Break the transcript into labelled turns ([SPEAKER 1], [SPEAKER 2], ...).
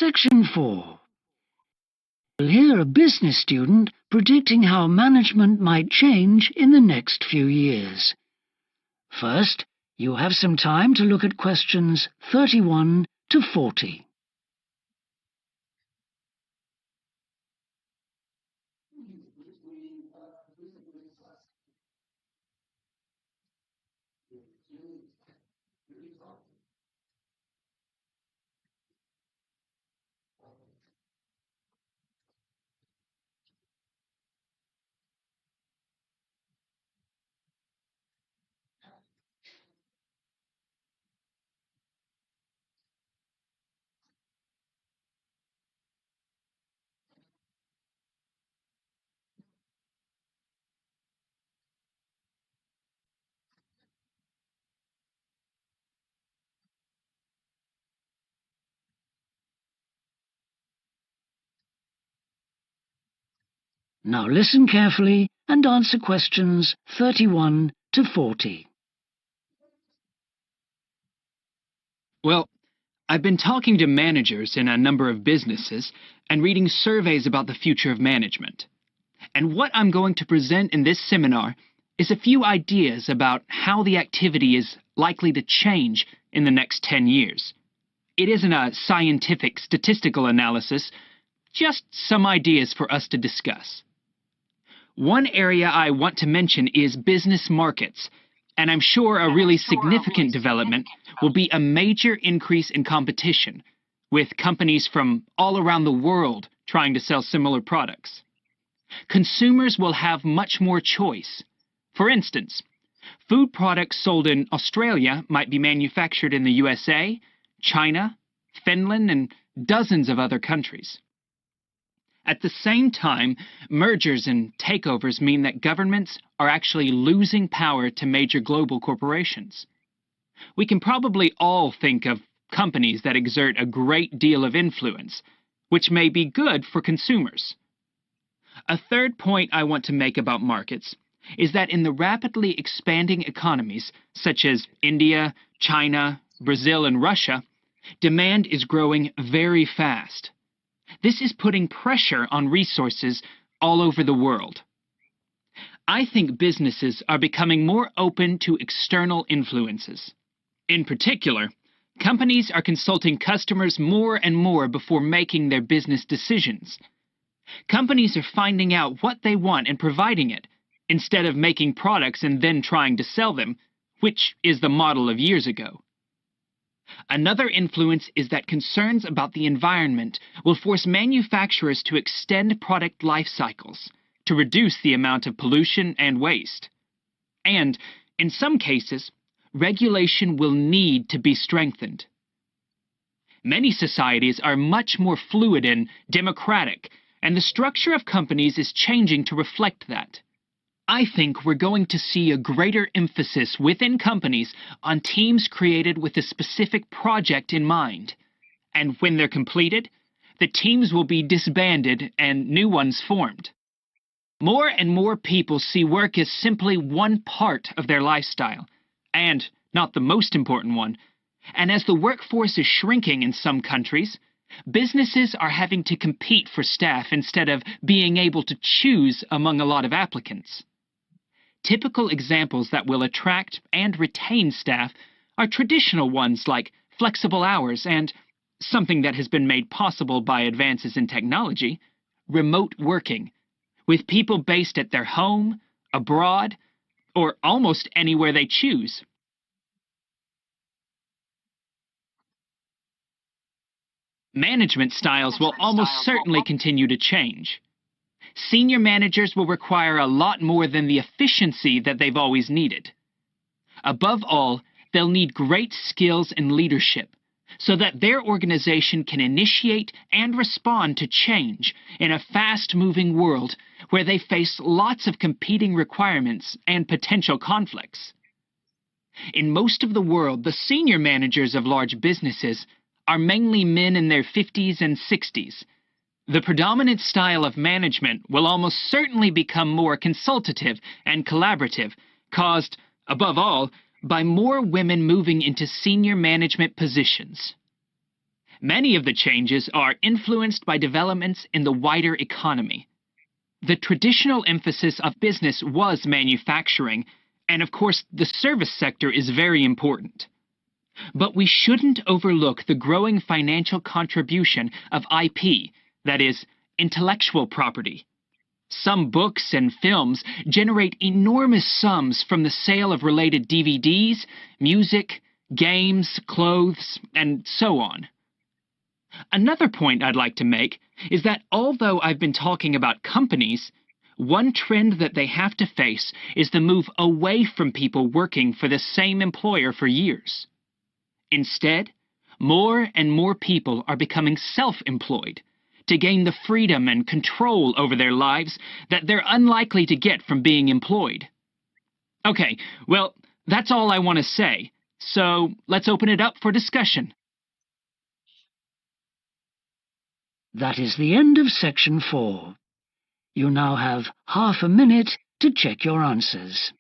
[SPEAKER 1] Section 4. You'll hear a business student predicting how management might change in the next few years. First, you have some time to look at questions 31 to 40. Now listen carefully and answer questions 31 to 40.
[SPEAKER 2] Well, I've been talking to managers in a number of businesses and reading surveys about the future of management. And what I'm going to present in this seminar is a few ideas about how the activity is likely to change in the next 10 years. It isn't a scientific statistical analysis, just some ideas for us to discuss. One area I want to mention is business markets, and I'm sure a really significant development will be a major increase in competition, with companies from all around the world trying to sell similar products. Consumers will have much more choice. For instance, food products sold in Australia might be manufactured in the USA, China, Finland, and dozens of other countries. At the same time, mergers and takeovers mean that governments are actually losing power to major global corporations. We can probably all think of companies that exert a great deal of influence, which may be good for consumers. A third point I want to make about markets is that in the rapidly expanding economies, such as India, China, Brazil, and Russia, demand is growing very fast. This is putting pressure on resources all over the world. I think businesses are becoming more open to external influences. In particular, companies are consulting customers more and more before making their business decisions. Companies are finding out what they want and providing it, instead of making products and then trying to sell them, which is the model of years ago. Another influence is that concerns about the environment will force manufacturers to extend product life cycles to reduce the amount of pollution and waste. And, in some cases, regulation will need to be strengthened. Many societies are much more fluid and democratic, and the structure of companies is changing to reflect that. I think we're going to see a greater emphasis within companies on teams created with a specific project in mind. And when they're completed, the teams will be disbanded and new ones formed. More and more people see work as simply one part of their lifestyle, and not the most important one. And as the workforce is shrinking in some countries, businesses are having to compete for staff instead of being able to choose among a lot of applicants. Typical examples that will attract and retain staff are traditional ones like flexible hours and, something that has been made possible by advances in technology, remote working, with people based at their home, abroad, or almost anywhere they choose. Management styles will almost certainly continue to change. Senior managers will require a lot more than the efficiency that they've always needed. Above all, they'll need great skills in leadership so that their organization can initiate and respond to change in a fast-moving world where they face lots of competing requirements and potential conflicts. In most of the world, the senior managers of large businesses are mainly men in their 50s and 60s. The predominant style of management will almost certainly become more consultative and collaborative, caused, above all, by more women moving into senior management positions. Many of the changes are influenced by developments in the wider economy. The traditional emphasis of business was manufacturing, and of course the service sector is very important. But we shouldn't overlook the growing financial contribution of IP, that is, intellectual property. Some books and films generate enormous sums from the sale of related DVDs, music, games, clothes, and so on. Another point I'd like to make is that although I've been talking about companies, one trend that they have to face is the move away from people working for the same employer for years. Instead, more and more people are becoming self-employed to gain the freedom and control over their lives that they're unlikely to get from being employed. Okay, well, that's all I want to say, so let's open it up for discussion.
[SPEAKER 1] That is the end of section 4. You now have half a minute to check your answers.